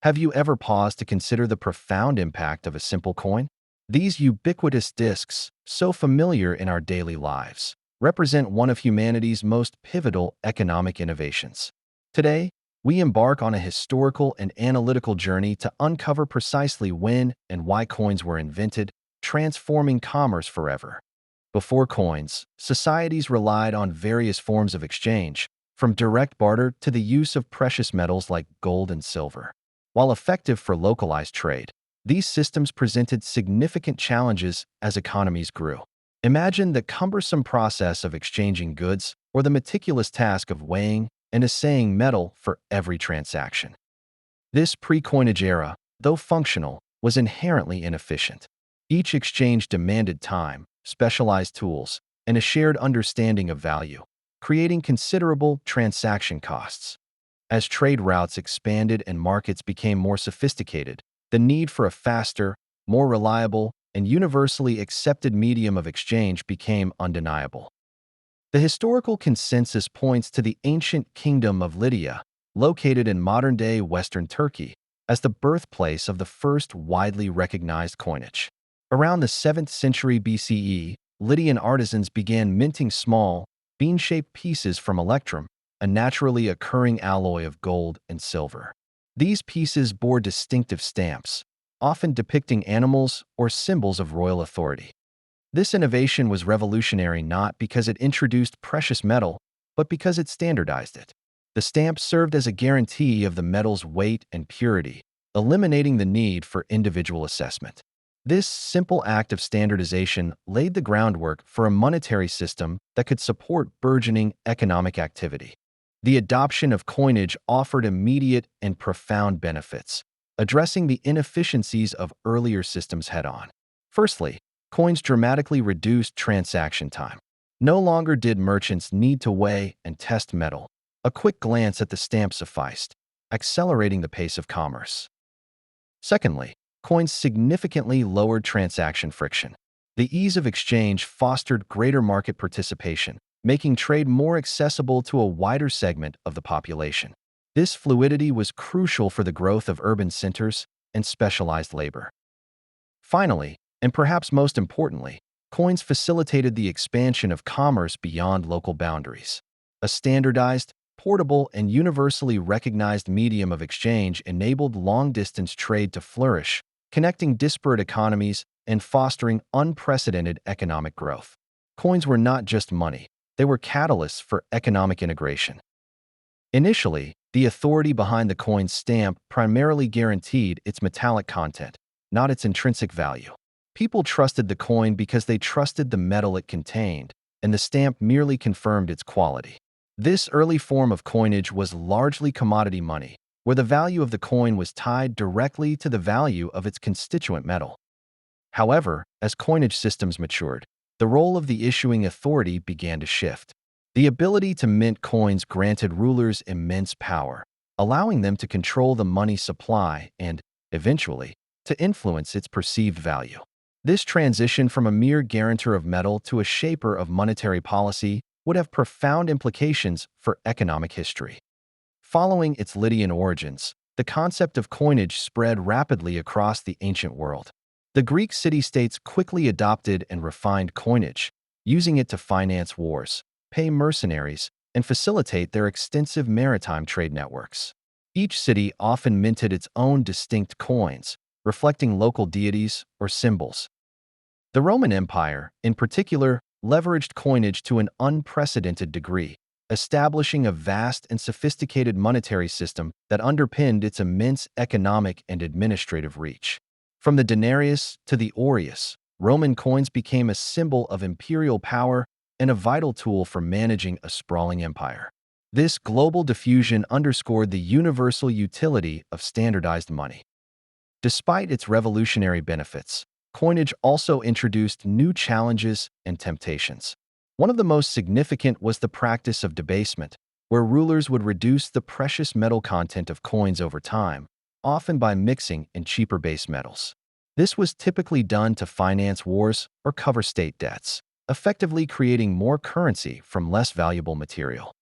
Have you ever paused to consider the profound impact of a simple coin? These ubiquitous discs, so familiar in our daily lives, represent one of humanity's most pivotal economic innovations. Today, we embark on a historical and analytical journey to uncover precisely when and why coins were invented, transforming commerce forever. Before coins, societies relied on various forms of exchange, from direct barter to the use of precious metals like gold and silver. While effective for localized trade, these systems presented significant challenges as economies grew. Imagine the cumbersome process of exchanging goods or the meticulous task of weighing and assaying metal for every transaction. This pre-coinage era, though functional, was inherently inefficient. Each exchange demanded time, specialized tools, and a shared understanding of value, creating considerable transaction costs. As trade routes expanded and markets became more sophisticated, the need for a faster, more reliable, and universally accepted medium of exchange became undeniable. The historical consensus points to the ancient kingdom of Lydia, located in modern-day Western Turkey, as the birthplace of the first widely recognized coinage. Around the 7th century BCE, Lydian artisans began minting small, bean-shaped pieces from electrum, a naturally occurring alloy of gold and silver. These pieces bore distinctive stamps, often depicting animals or symbols of royal authority. This innovation was revolutionary not because it introduced precious metal, but because it standardized it. The stamp served as a guarantee of the metal's weight and purity, eliminating the need for individual assessment. This simple act of standardization laid the groundwork for a monetary system that could support burgeoning economic activity. The adoption of coinage offered immediate and profound benefits, addressing the inefficiencies of earlier systems head-on. Firstly, coins dramatically reduced transaction time. No longer did merchants need to weigh and test metal. A quick glance at the stamp sufficed, accelerating the pace of commerce. Secondly, coins significantly lowered transaction friction. The ease of exchange fostered greater market participation, making trade more accessible to a wider segment of the population. This fluidity was crucial for the growth of urban centers and specialized labor. Finally, and perhaps most importantly, coins facilitated the expansion of commerce beyond local boundaries. A standardized, portable, and universally recognized medium of exchange enabled long-distance trade to flourish, connecting disparate economies and fostering unprecedented economic growth. Coins were not just money, they were catalysts for economic integration. Initially, the authority behind the coin's stamp primarily guaranteed its metallic content, not its intrinsic value. People trusted the coin because they trusted the metal it contained, and the stamp merely confirmed its quality. This early form of coinage was largely commodity money, where the value of the coin was tied directly to the value of its constituent metal. However, as coinage systems matured, the role of the issuing authority began to shift. The ability to mint coins granted rulers immense power, allowing them to control the money supply and, eventually, to influence its perceived value. This transition from a mere guarantor of metal to a shaper of monetary policy would have profound implications for economic history. Following its Lydian origins, the concept of coinage spread rapidly across the ancient world. The Greek city-states quickly adopted and refined coinage, using it to finance wars, pay mercenaries, and facilitate their extensive maritime trade networks. Each city often minted its own distinct coins, reflecting local deities or symbols. The Roman Empire, in particular, leveraged coinage to an unprecedented degree, establishing a vast and sophisticated monetary system that underpinned its immense economic and administrative reach. From the denarius to the aureus, Roman coins became a symbol of imperial power and a vital tool for managing a sprawling empire. This global diffusion underscored the universal utility of standardized money. Despite its revolutionary benefits, coinage also introduced new challenges and temptations. One of the most significant was the practice of debasement, where rulers would reduce the precious metal content of coins over time, often by mixing in cheaper base metals. This was typically done to finance wars or cover state debts, effectively creating more currency from less valuable material.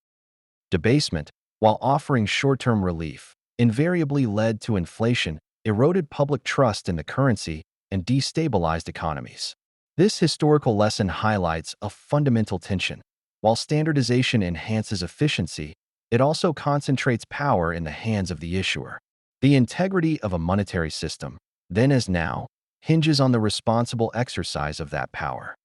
Debasement, while offering short-term relief, invariably led to inflation, eroded public trust in the currency, and destabilized economies. This historical lesson highlights a fundamental tension. While standardization enhances efficiency, it also concentrates power in the hands of the issuer. The integrity of a monetary system, then as now, hinges on the responsible exercise of that power.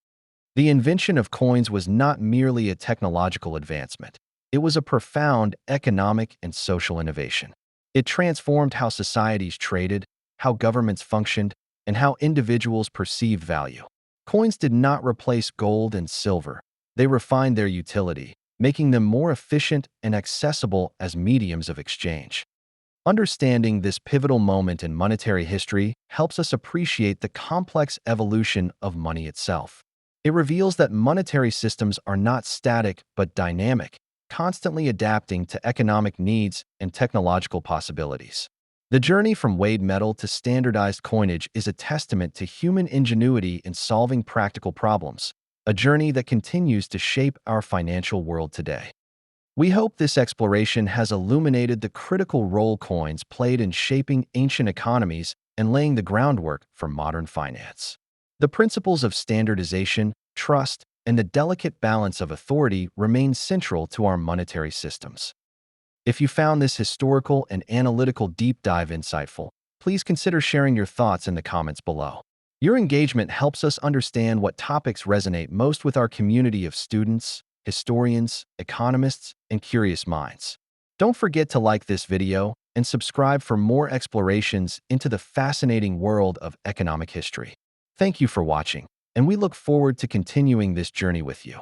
The invention of coins was not merely a technological advancement. It was a profound economic and social innovation. It transformed how societies traded, how governments functioned, and how individuals perceived value. Coins did not replace gold and silver. They refined their utility, making them more efficient and accessible as mediums of exchange. Understanding this pivotal moment in monetary history helps us appreciate the complex evolution of money itself. It reveals that monetary systems are not static but dynamic, constantly adapting to economic needs and technological possibilities. The journey from weighed metal to standardized coinage is a testament to human ingenuity in solving practical problems, a journey that continues to shape our financial world today. We hope this exploration has illuminated the critical role coins played in shaping ancient economies and laying the groundwork for modern finance. The principles of standardization, trust, and the delicate balance of authority remain central to our monetary systems. If you found this historical and analytical deep dive insightful, please consider sharing your thoughts in the comments below. Your engagement helps us understand what topics resonate most with our community of students, historians, economists, and curious minds. Don't forget to like this video and subscribe for more explorations into the fascinating world of economic history. Thank you for watching, and we look forward to continuing this journey with you.